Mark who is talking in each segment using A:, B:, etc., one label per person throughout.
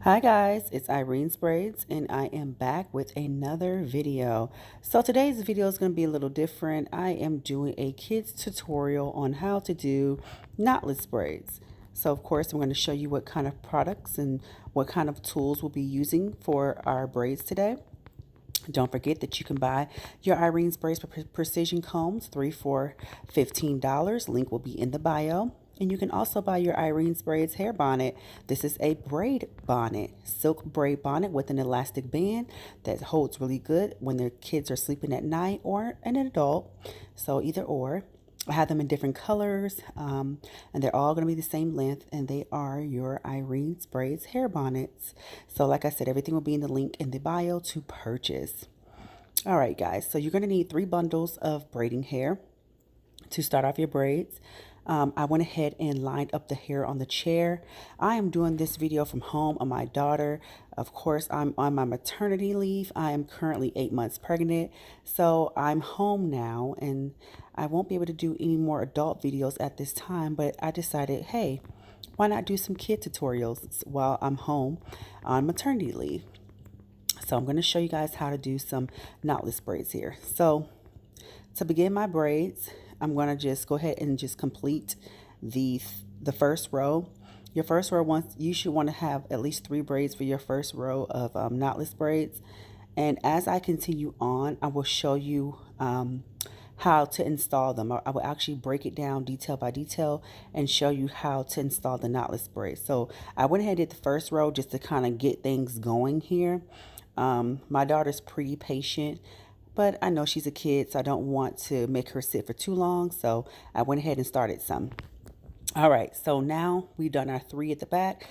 A: Hi guys, it's Irene's Braids and I am back with another video. So today's video is going to be a little different. I am doing a kids tutorial on how to do knotless braids. So of course I'm going to show you what kind of products and what kind of tools we'll be using for our braids today. Don't forget that you can buy your Irene's Braids Precision Combs 3 for $15. Link will be in the bio. And you can also buy your Irene's Braids hair bonnet. This is a braid bonnet, silk braid bonnet with an elastic band that holds really good when the kids are sleeping at night or an adult. So either or. I have them in different colors, and they're all going to be the same length, and they are your Irene's Braids hair bonnets. So like I said, everything will be in the link in the bio to purchase. All right, guys, so you're going to need 3 bundles of braiding hair to start off your braids. I went ahead and lined up the hair on the chair. I am doing this video from home on my daughter. Of course, I'm on my maternity leave. I am currently 8 months pregnant, so I'm home now, and I won't be able to do any more adult videos at this time, but I decided, hey, why not do some kid tutorials while I'm home on maternity leave? So I'm going to show you guys how to do some knotless braids here. So to begin my braids, I'm going to just go ahead and just complete the first row. Your first row, you should want to have at least 3 braids for your first row of knotless braids. And as I continue on, I will show you how to install them. I will actually break it down detail by detail and show you how to install the knotless braids. So I went ahead and did the first row just to kind of get things going here. My daughter's pretty patient, but I know she's a kid, so I don't want to make her sit for too long. So I went ahead and started some. All right, so now we've done our 3 at the back.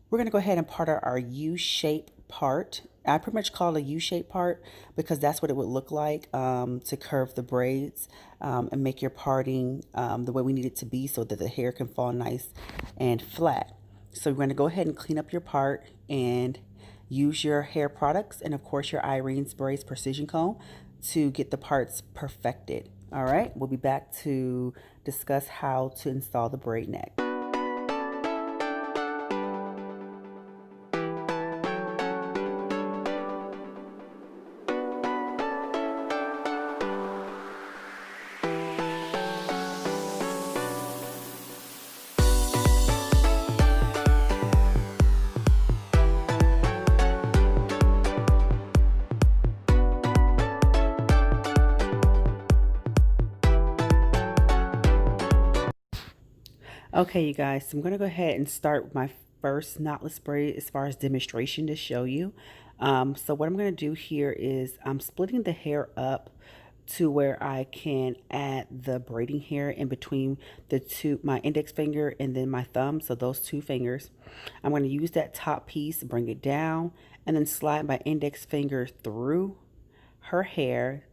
A: We're gonna go ahead and part our U-shape part. I pretty much call it a U-shape part because that's what it would look like to curve the braids and make your parting the way we need it to be so that the hair can fall nice and flat. So we're gonna go ahead and clean up your part and use your hair products and of course your Irene's Braids Precision Comb to get the parts perfected. All right, we'll be back to discuss how to install the braid neck. Okay, you guys, so I'm going to go ahead and start with my first knotless braid as far as demonstration to show you. So what I'm going to do here is I'm splitting the hair up to where I can add the braiding hair in between my index finger and then my thumb. So those 2 fingers. I'm going to use that top piece, bring it down, and then slide my index finger through her hair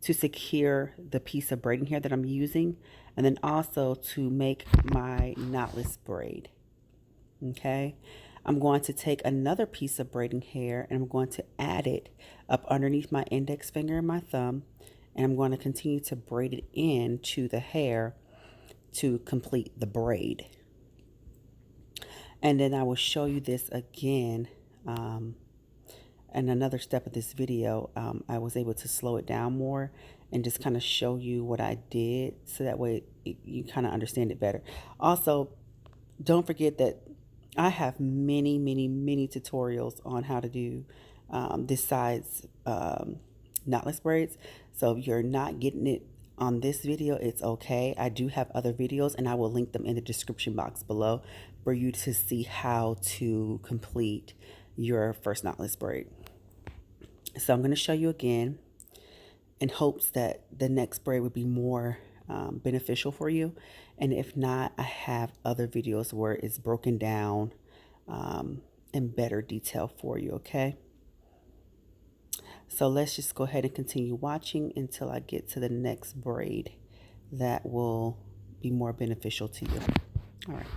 A: to secure the piece of braiding hair that I'm using, and then also to make my knotless braid. Okay, I'm going to take another piece of braiding hair and I'm going to add it up underneath my index finger and my thumb, and I'm going to continue to braid it into the hair to complete the braid. And then I will show you this again and another step of this video. I was able to slow it down more and just kind of show you what I did so that way you kind of understand it better. Also, don't forget that I have many tutorials on how to do this size knotless braids. So if you're not getting it on this video, it's okay. I do have other videos and I will link them in the description box below for you to see how to complete your first knotless braid. So I'm going to show you again in hopes that the next braid would be more beneficial for you. And if not, I have other videos where it's broken down in better detail for you, okay? So let's just go ahead and continue watching until I get to the next braid that will be more beneficial to you. All right.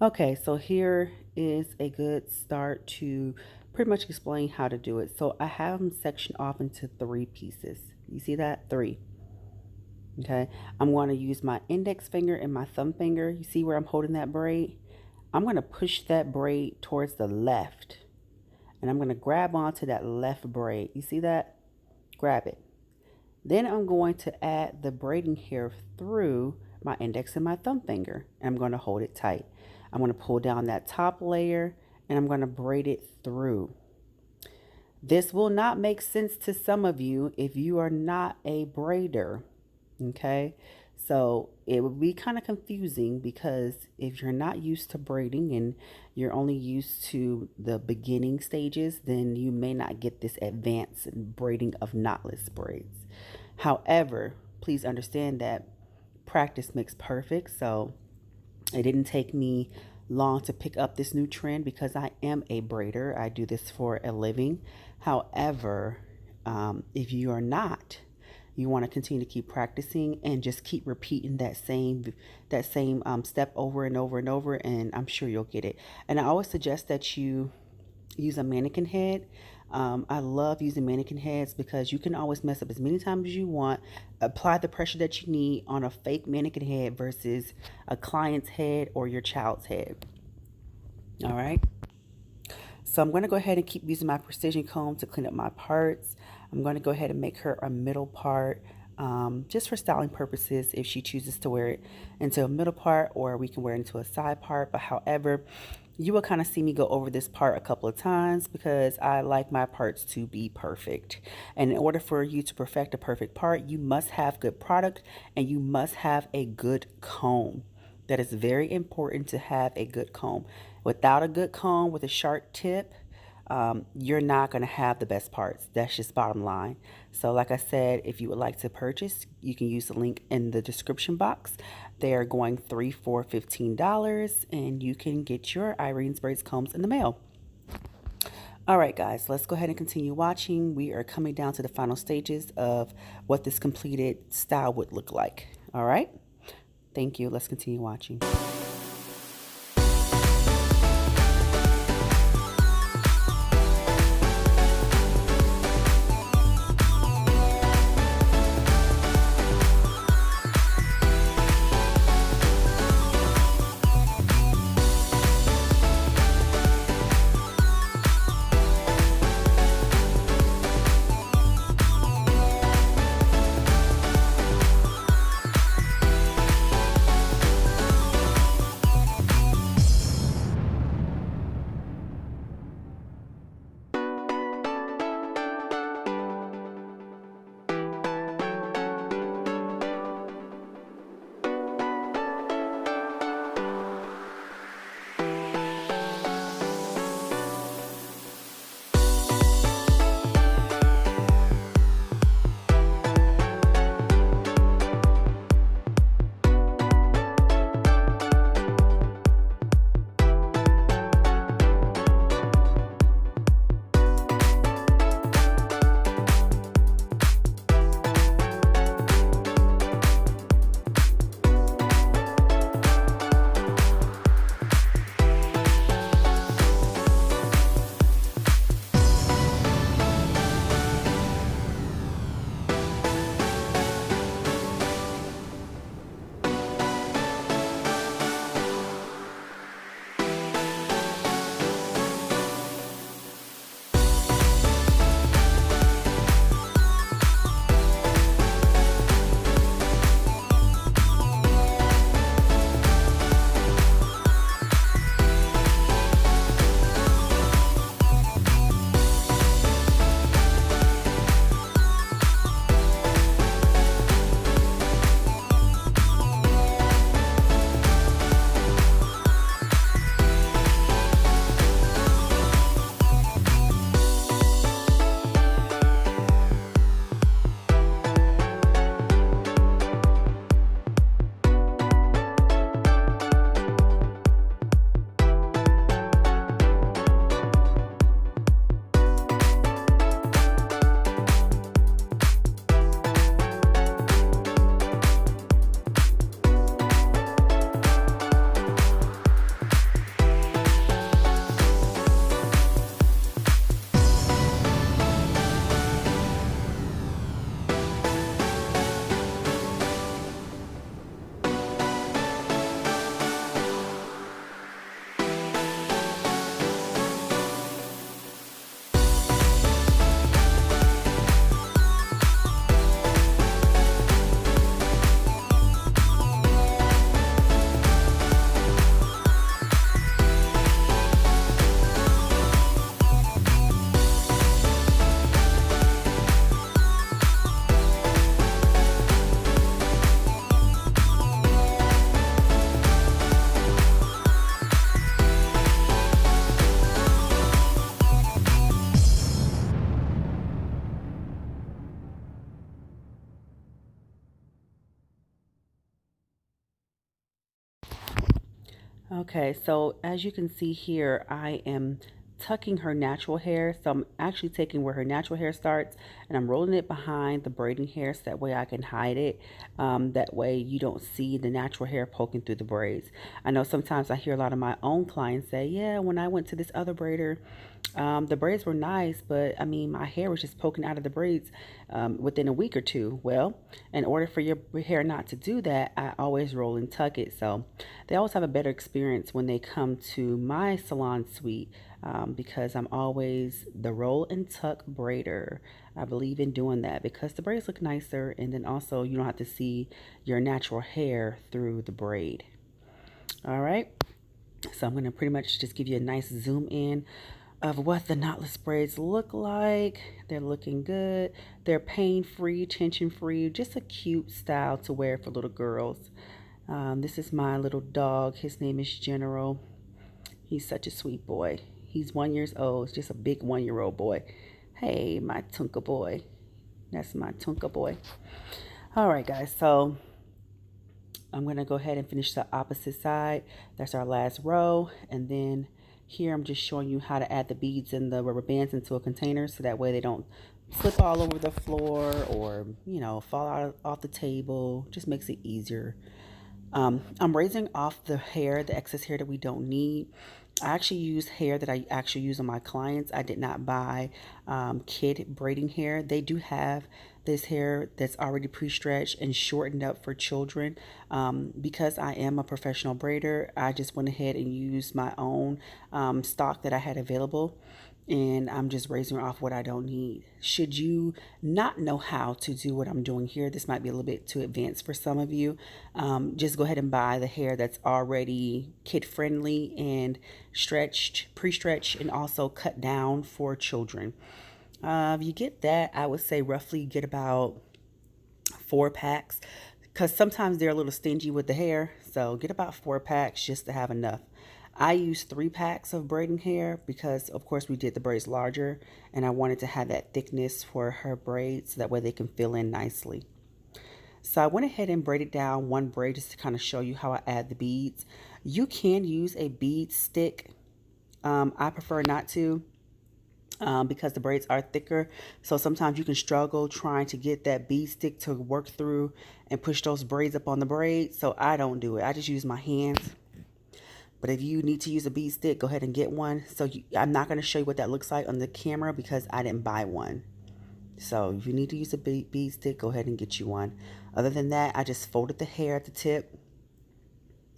A: Okay, so here is a good start to pretty much explain how to do it. So I have them sectioned off into 3 pieces. You see that? 3. Okay, I'm going to use my index finger and my thumb finger. You see where I'm holding that braid? I'm going to push that braid towards the left, and I'm going to grab onto that left braid. You see that? Grab it. Then I'm going to add the braiding hair through my index and my thumb finger, and I'm going to hold it tight. I'm going to pull down that top layer, and I'm going to braid it through. This will not make sense to some of you if you are not a braider. Okay, so it would be kind of confusing because if you're not used to braiding and you're only used to the beginning stages, then you may not get this advanced braiding of knotless braids. However, please understand that practice makes perfect. So it didn't take me long to pick up this new trend because I am a braider. I do this for a living. However, if you are not, you want to continue to keep practicing and just keep repeating that same step over and over and over, and I'm sure you'll get it. And I always suggest that you use a mannequin head. I love using mannequin heads because you can always mess up as many times as you want. Apply the pressure that you need on a fake mannequin head versus a client's head or your child's head. All right. So I'm going to go ahead and keep using my precision comb to clean up my parts. I'm going to go ahead and make her a middle part just for styling purposes if she chooses to wear it into a middle part, or we can wear it into a side part. But however, you will kind of see me go over this part a couple of times because I like my parts to be perfect. And in order for you to perfect a perfect part, you must have good product and you must have a good comb. That is very important, to have a good comb. Without a good comb with a sharp tip, you're not going to have the best parts. That's just bottom line. So like I said, if you would like to purchase, you can use the link in the description box. They are going 3 for $15, and you can get your Irene's Braids combs in the mail. All right, guys, let's go ahead and continue watching. We are coming down to the final stages of what this completed style would look like. All right. Thank you. Let's continue watching. Okay, so as you can see here, I am tucking her natural hair. So I'm actually taking where her natural hair starts and I'm rolling it behind the braiding hair so that way I can hide it. That way you don't see the natural hair poking through the braids. I know sometimes I hear a lot of my own clients say, yeah, when I went to this other braider, the braids were nice, but I mean, my hair was just poking out of the braids within a week or two. Well, in order for your hair not to do that, I always roll and tuck it. So they always have a better experience when they come to my salon suite because I'm always the roll and tuck braider. I believe in doing that because the braids look nicer, and then also you don't have to see your natural hair through the braid. All right. So I'm going to pretty much just give you a nice zoom in of what the knotless braids look like. They're looking good. They're pain-free, tension-free, just a cute style to wear for little girls. This is my little dog. His name is General. He's such a sweet boy. He's 1 year old, just a big 1-year-old boy. Hey, my Tunka boy. That's my Tunka boy. All right, guys, so I'm going to go ahead and finish the opposite side. That's our last row. And then here I'm just showing you how to add the beads and the rubber bands into a container so that way they don't slip all over the floor or, fall out off the table. Just makes it easier. I'm raising off the hair, the excess hair that we don't need. I actually use hair that I actually use on my clients. I did not buy kid braiding hair. They do have this hair that's already pre-stretched and shortened up for children. Because I am a professional braider, I just went ahead and used my own stock that I had available. And I'm just raising off what I don't need. Should you not know how to do what I'm doing here, this might be a little bit too advanced for some of you. Just go ahead and buy the hair that's already kid friendly and stretched, pre-stretched, and also cut down for children. If you get that, I would say roughly get about 4 packs because sometimes they're a little stingy with the hair. So get about 4 packs just to have enough. I used 3 packs of braiding hair because, of course, we did the braids larger and I wanted to have that thickness for her braids so that way they can fill in nicely. So I went ahead and braided down one braid just to kind of show you how I add the beads. You can use a bead stick. I prefer not to because the braids are thicker. So sometimes you can struggle trying to get that bead stick to work through and push those braids up on the braid. So I don't do it. I just use my hands. But if you need to use a bead stick, go ahead and get one. So I'm not going to show you what that looks like on the camera because I didn't buy one. So if you need to use a bead stick, go ahead and get you one. Other than that, I just folded the hair at the tip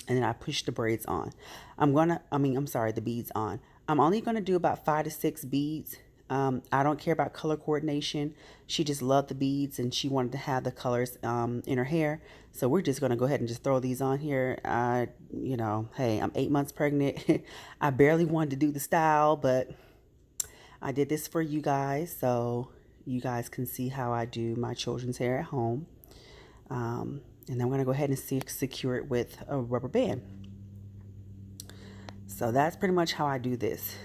A: and then I pushed the braids on. The beads on. I'm only going to do about 5 to 6 beads. I don't care about color coordination. She just loved the beads and she wanted to have the colors in her hair. So we're just going to go ahead and just throw these on here. Hey, I'm 8 months pregnant. I barely wanted to do the style, but I did this for you guys so you guys can see how I do my children's hair at home. And I'm going to go ahead and secure it with a rubber band. So that's pretty much how I do this.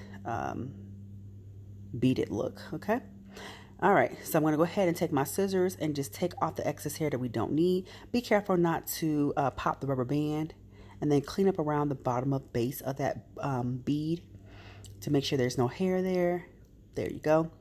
A: Beaded look. Okay. All right, so I'm going to go ahead and take my scissors and just take off the excess hair that we don't need. Be careful not to pop the rubber band, and then clean up around the bottom of base of that bead to make sure there's no hair there. There you go.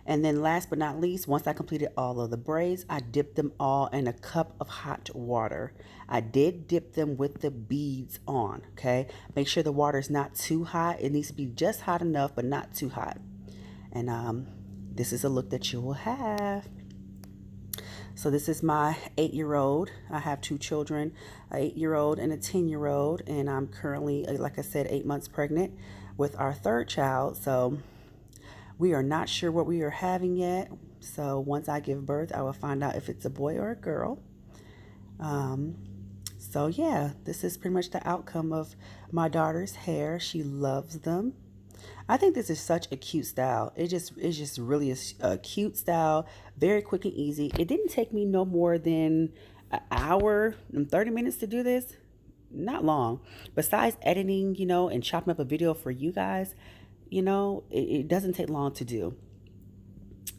A: And then last but not least, once I completed all of the braids, I dipped them all in a cup of hot water. I did dip them with the beads on, okay? Make sure the water is not too hot. It needs to be just hot enough, but not too hot. And this is a look that you will have. So this is my 8-year-old. I have 2 children, an 8-year-old and a 10-year-old. And I'm currently, like I said, 8 months pregnant with our 3rd child. So we are not sure what we are having yet. So once I give birth, I will find out if it's a boy or a girl. So yeah, this is pretty much the outcome of my daughter's hair. She loves them. I think this is such a cute style. It's just really a cute style, very quick and easy. It didn't take me no more than an hour and 30 minutes to do this. Not long. Besides editing, and chopping up a video for you guys, it doesn't take long to do.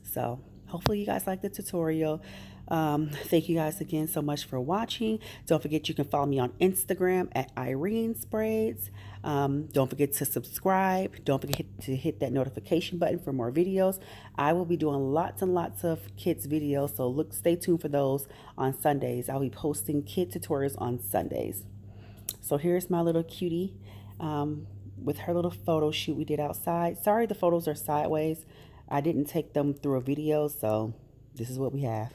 A: So hopefully you guys like the tutorial. Thank you guys again so much for watching. Don't forget you can follow me on Instagram at IRENE'S Braids. Don't forget to subscribe. Don't forget to hit that notification button for more videos. I will be doing lots and lots of kids videos, so stay tuned for those on Sundays. I'll be posting kid tutorials on Sundays. So here's my little cutie with her little photo shoot we did outside. Sorry the photos are sideways. I didn't take them through a video, so this is what we have.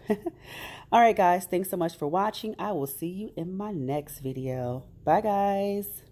A: All right, guys, thanks so much for watching. I will see you in my next video. Bye, guys.